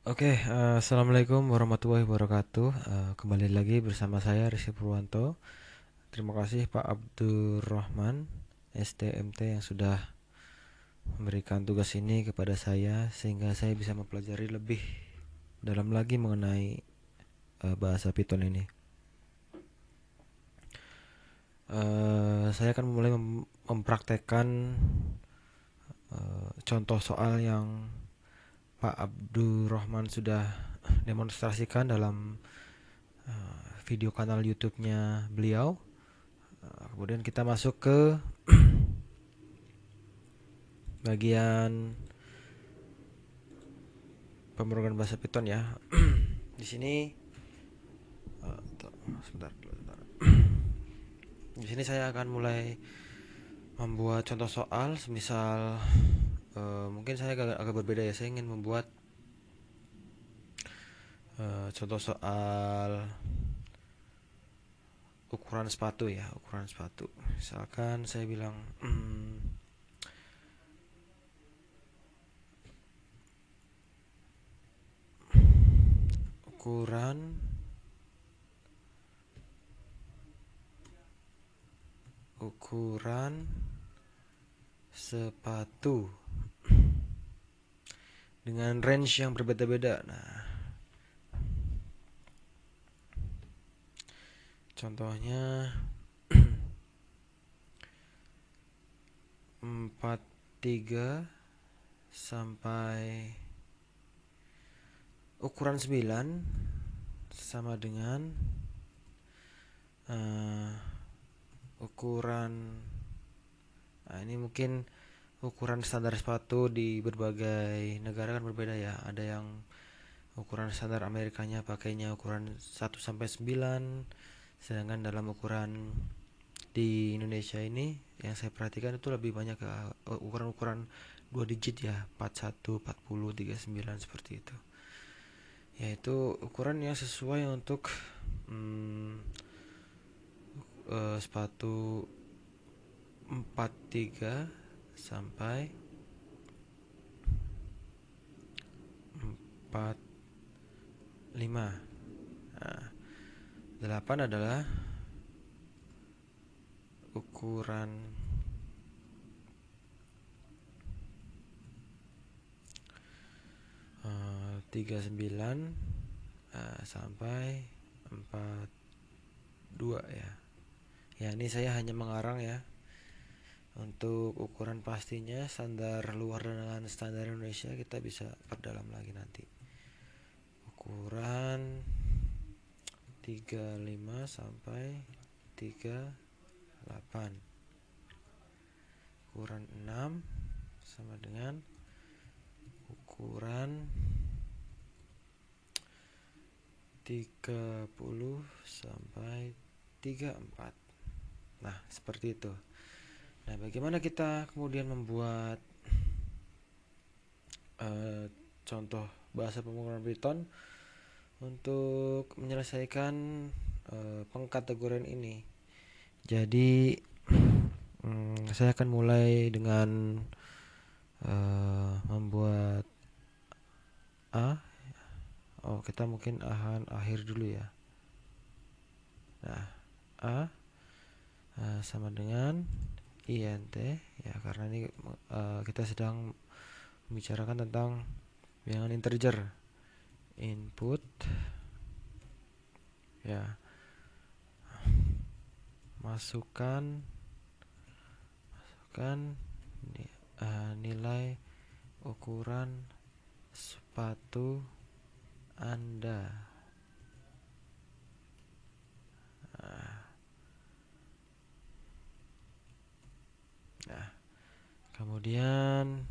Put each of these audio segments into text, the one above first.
Assalamualaikum warahmatullahi wabarakatuh. Kembali lagi bersama saya Rizky Purwanto. Terima kasih Pak Abdurrahman STMT yang sudah memberikan tugas ini kepada saya sehingga saya bisa mempelajari lebih dalam lagi mengenai bahasa Python ini. Saya akan mulai mempraktekkan contoh soal yang Pak Abdurrahman sudah demonstrasikan dalam video kanal YouTube-nya beliau. Kemudian kita masuk ke bagian pemrograman bahasa Python ya. Di sini sebentar, sebentar. Di sini saya akan mulai membuat contoh soal, semisal mungkin saya agak berbeda ya. Saya ingin membuat contoh soal ukuran sepatu ya, ukuran sepatu. Misalkan saya bilang ukuran ukuran sepatu dengan range yang berbeda-beda. Nah, contohnya 43 sampai ukuran 9 sama dengan ukuran, nah ini mungkin ukuran standar sepatu di berbagai negara kan berbeda ya. Ada yang ukuran standar Amerikanya pakainya ukuran 1 sampai 9, sedangkan dalam ukuran di Indonesia ini yang saya perhatikan itu lebih banyak ke ukuran-ukuran 2 digit ya, 41, 40, 39 seperti itu. Yaitu ukuran yang sesuai untuk sepatu 43 sampai 45. Nah, 8 adalah ukuran 39 sampai 42 ya. Ya, ini saya hanya mengarang ya. Untuk ukuran pastinya standar luar dengan standar Indonesia kita bisa perdalam lagi nanti. Ukuran 35 sampai 38. Ukuran 6 sama dengan ukuran 30 sampai 34. Nah, seperti itu. Nah, bagaimana kita kemudian membuat contoh bahasa pemrograman Python untuk menyelesaikan pengkategorian ini. Jadi saya akan mulai dengan membuat A. Kita mungkin akhir dulu ya. Nah, A sama dengan int ya, karena ini kita sedang membicarakan tentang bilangan integer. Input ya, masukkan nilai ukuran sepatu Anda. Nah, kemudian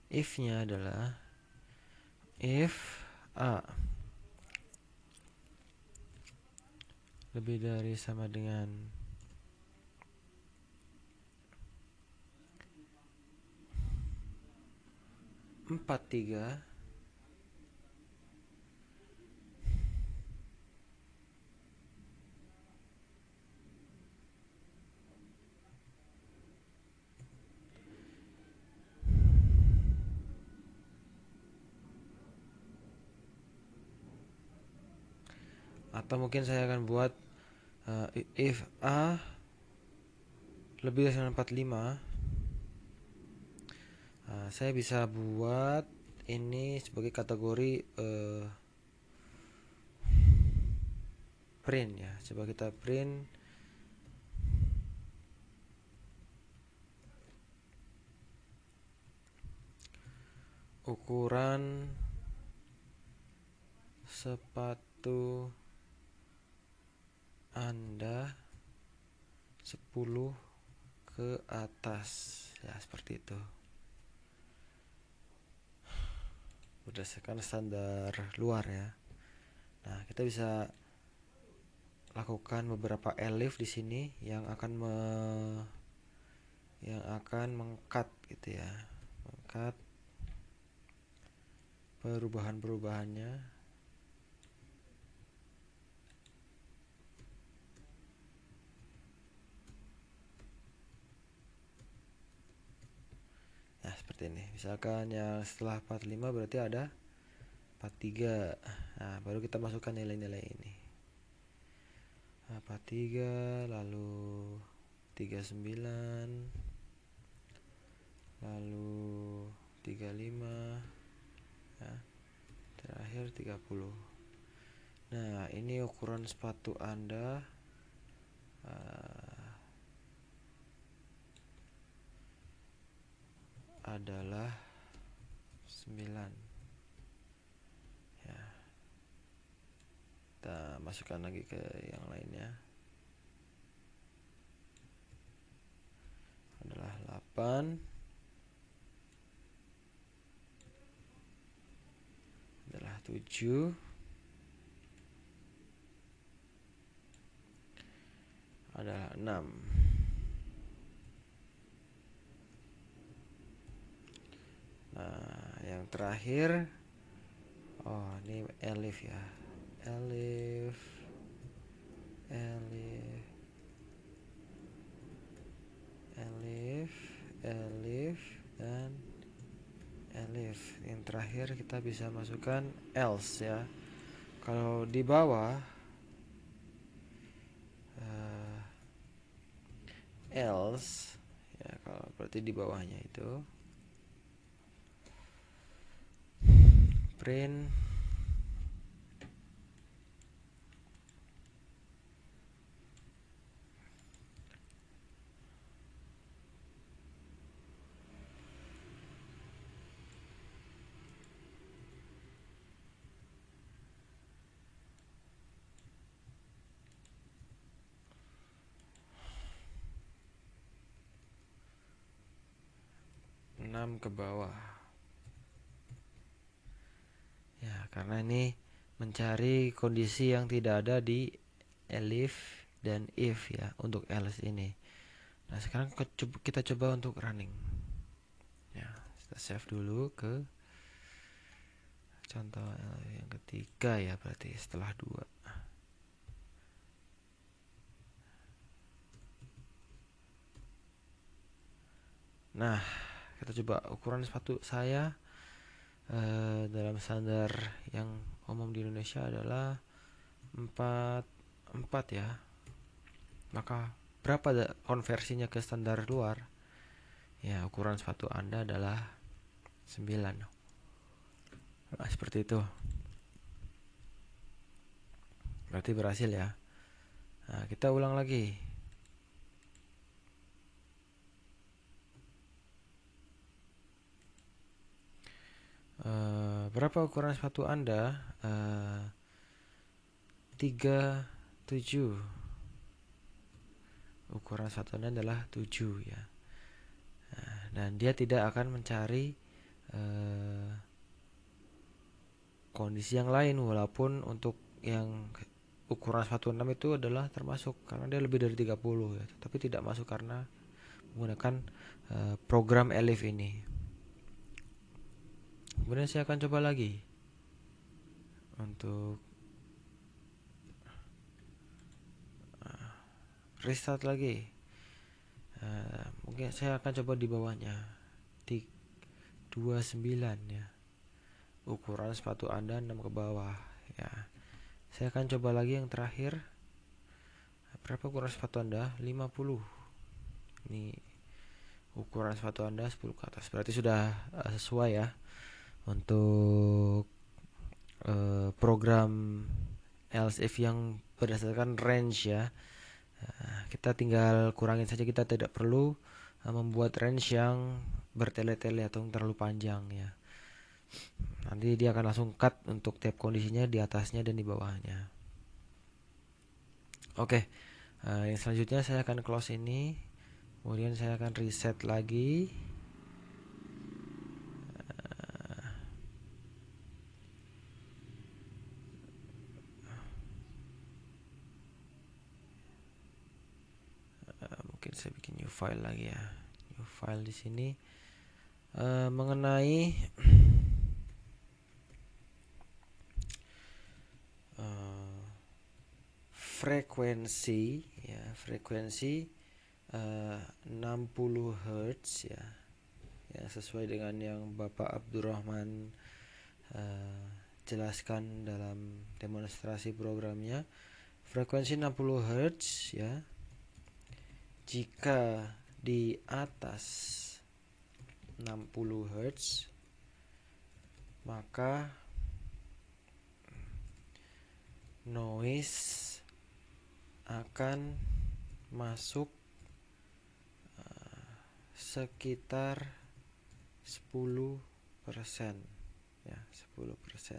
if-nya adalah if A lebih dari sama dengan 43, Atau mungkin saya akan buat if A lebih dari 945, saya bisa buat ini sebagai kategori print ya. Coba kita print ukuran sepatu Anda 10 ke atas ya, seperti itu, berdasarkan standar luar ya. Nah, kita bisa lakukan beberapa elif di sini yang akan mengkat gitu ya, mengkat perubahan-perubahannya. Nah, seperti ini. Misalkan yang setelah 45 berarti ada 43. Nah, baru kita masukkan nilai-nilai ini. 43, lalu 39, lalu 35 ya, terakhir 30. Nah, ini ukuran sepatu Anda adalah 9 ya. Kita masukkan lagi ke yang lainnya, adalah 8, adalah 7, adalah 6. Nah, yang terakhir, ini elif ya, elif, dan elif. Yang terakhir kita bisa masukkan else ya. Kalau di bawah else ya, kalau berarti di bawahnya itu print ke bawah ya, karena ini mencari kondisi yang tidak ada di elif dan if ya untuk else ini. Nah, sekarang kita coba untuk running ya. Kita save dulu ke contoh yang ketiga ya, berarti setelah 2. Nah, kita coba ukuran sepatu saya dalam standar yang umum di Indonesia adalah 4 ya. Maka berapa konversinya ke standar luar? Ya, ukuran sepatu Anda adalah 9. Nah, seperti itu. Berarti berhasil ya. Nah, kita ulang lagi. Berapa ukuran sepatu Anda? 37. Ukuran sepatu Anda adalah 7 ya. Nah, dan dia tidak akan mencari kondisi yang lain, walaupun untuk yang ukuran 16 itu adalah termasuk karena dia lebih dari 30 ya, tapi tidak masuk karena menggunakan program elif ini. Kemudian saya akan coba lagi untuk restart lagi. Mungkin saya akan coba di bawahnya 29 ya. Ukuran sepatu Anda 6 ke bawah ya. Saya akan coba lagi yang terakhir. Berapa ukuran sepatu Anda? 50. Ini ukuran sepatu Anda 10 ke atas. Berarti sudah sesuai ya untuk program else if yang berdasarkan range ya. Kita tinggal kurangin saja, kita tidak perlu membuat range yang bertele-tele atau terlalu panjang ya. Nanti dia akan langsung cut untuk tiap kondisinya di atasnya dan di bawahnya. Oke, yang selanjutnya saya akan close ini, kemudian saya akan reset lagi. Mungkin saya bikin new file lagi ya. New file di sini mengenai frekuensi ya, frekuensi 60 Hz ya. Ya, sesuai dengan yang Bapak Abdurrahman jelaskan dalam demonstrasi programnya. Frekuensi 60 Hz ya. Jika di atas 60 Hz maka noise akan masuk sekitar 10% ya, 10%.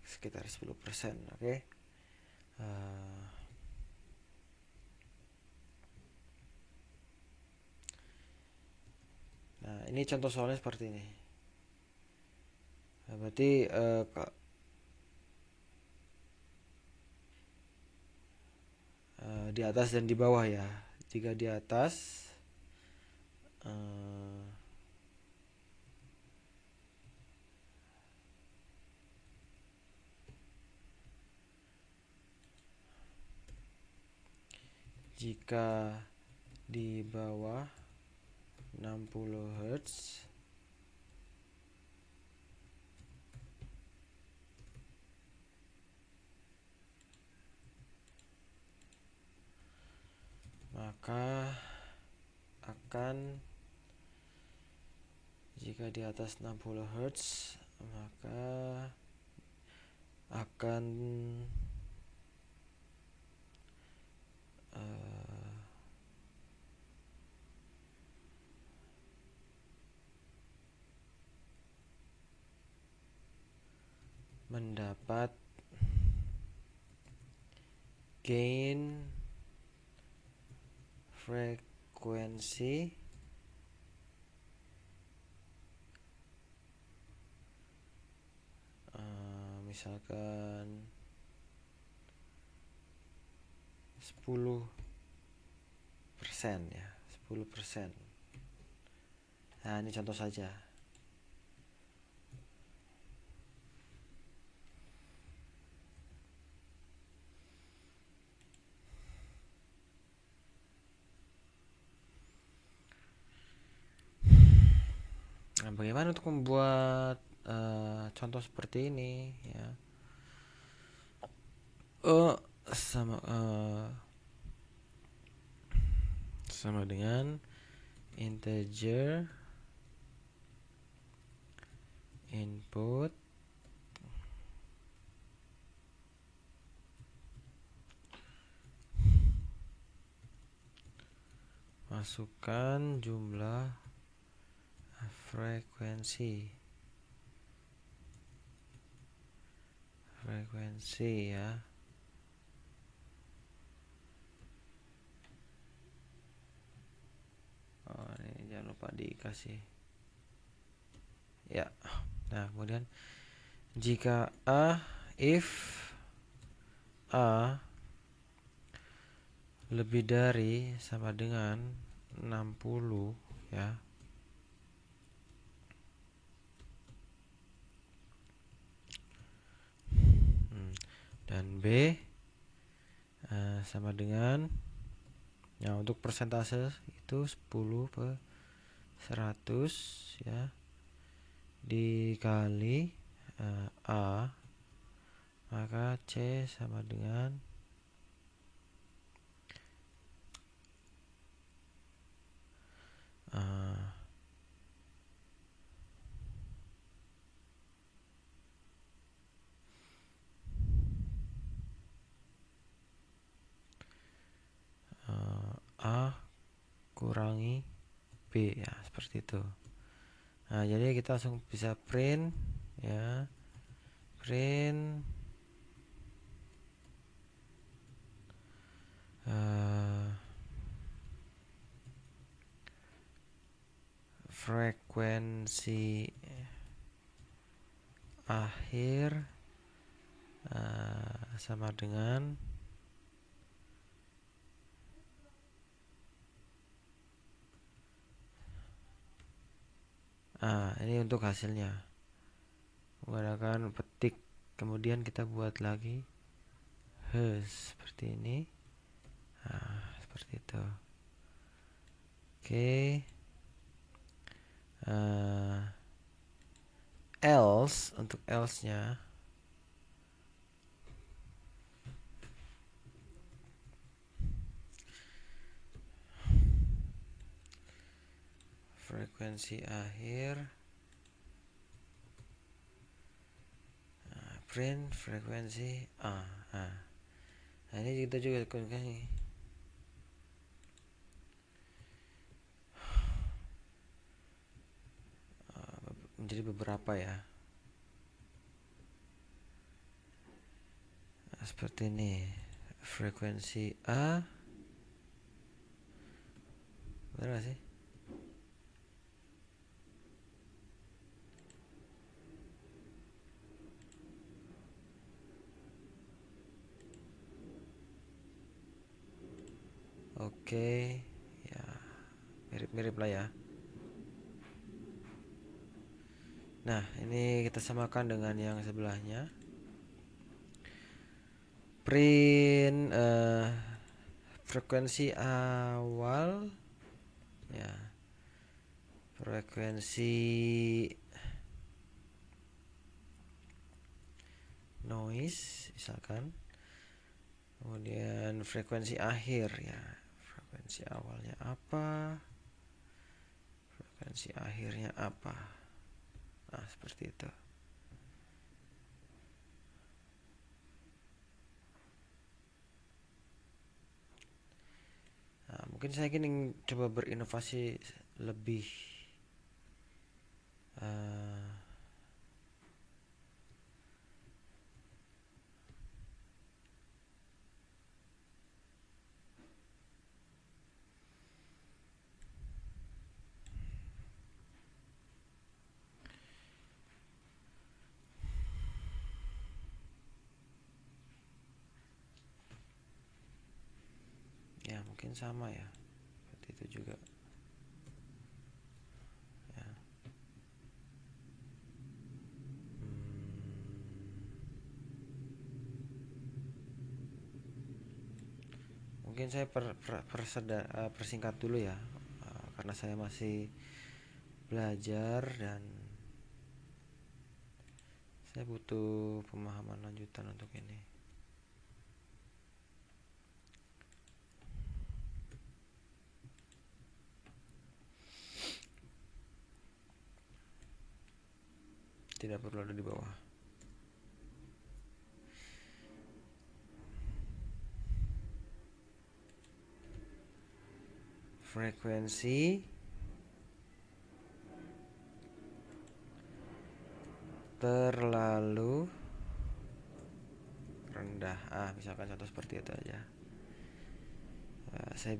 Sekitar 10%, oke. Nah, ini contoh soalnya seperti ini. Nah, berarti di atas dan di bawah ya. Jika di atas jika di bawah 60 Hz maka akan, jika di atas 60 Hz maka akan mendapat gain frekuensi misalkan 10% ya, 10%. Nah, ini contoh saja. Nah, bagaimana untuk membuat contoh seperti ini ya? Sama dengan integer input masukkan jumlah frekuensi ya. Ini jangan lupa dikasih ya. Nah, kemudian jika if A lebih dari sama dengan 60 ya, dan B sama dengan, ya untuk persentase itu 10/100 ya, dikali A, maka C sama dengan A kurangi B, ya seperti itu. Nah, jadi kita langsung bisa print, ya, print frekuensi akhir sama dengan ini untuk hasilnya menggunakan petik, kemudian kita buat lagi seperti ini. Seperti itu. Oke. Else, untuk else-nya frekuensi akhir, print frekuensi nah ini kita juga gunakan nih. Menjadi beberapa ya, seperti ini. Frekuensi A, benar gak sih? Oke, ya mirip-mirip lah ya. Nah, ini kita samakan dengan yang sebelahnya. Print frekuensi awal, ya, frekuensi noise misalkan, kemudian frekuensi akhir, ya, frekuensi awalnya apa, frekuensi akhirnya apa. Nah, seperti itu. Nah, mungkin saya ingin coba berinovasi lebih ya, mungkin sama ya, seperti itu juga ya. Mungkin saya persingkat dulu ya, karena saya masih belajar dan saya butuh pemahaman lanjutan untuk ini. Tidak perlu ada di bawah. Frekuensi terlalu rendah, misalkan contoh seperti itu aja. Saya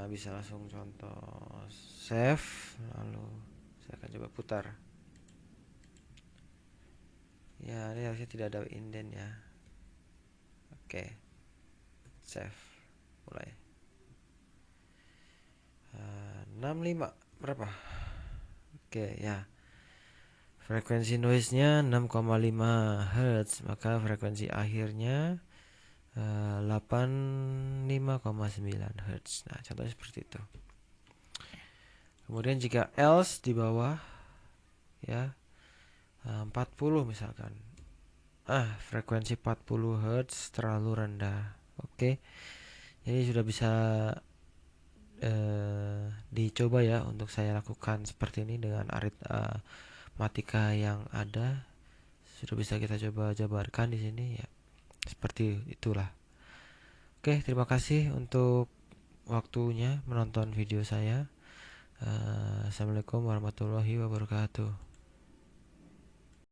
bisa langsung contoh save, lalu saya akan coba putar. Ya, ini harusnya tidak ada indent ya. Oke, save, mulai. 65 berapa? Oke ya, frekuensi noise nya 6,5 Hz, maka frekuensi akhirnya 85,9 Hz. Nah, contohnya seperti itu. Kemudian jika else di bawah, ya, 40 misalkan. Frekuensi 40 Hz terlalu rendah. Oke. Jadi sudah bisa dicoba ya untuk saya lakukan seperti ini dengan aritmatika yang ada. Sudah bisa kita coba jabarkan di sini ya. Seperti itulah. Oke, terima kasih untuk waktunya menonton video saya. Assalamualaikum warahmatullahi wabarakatuh.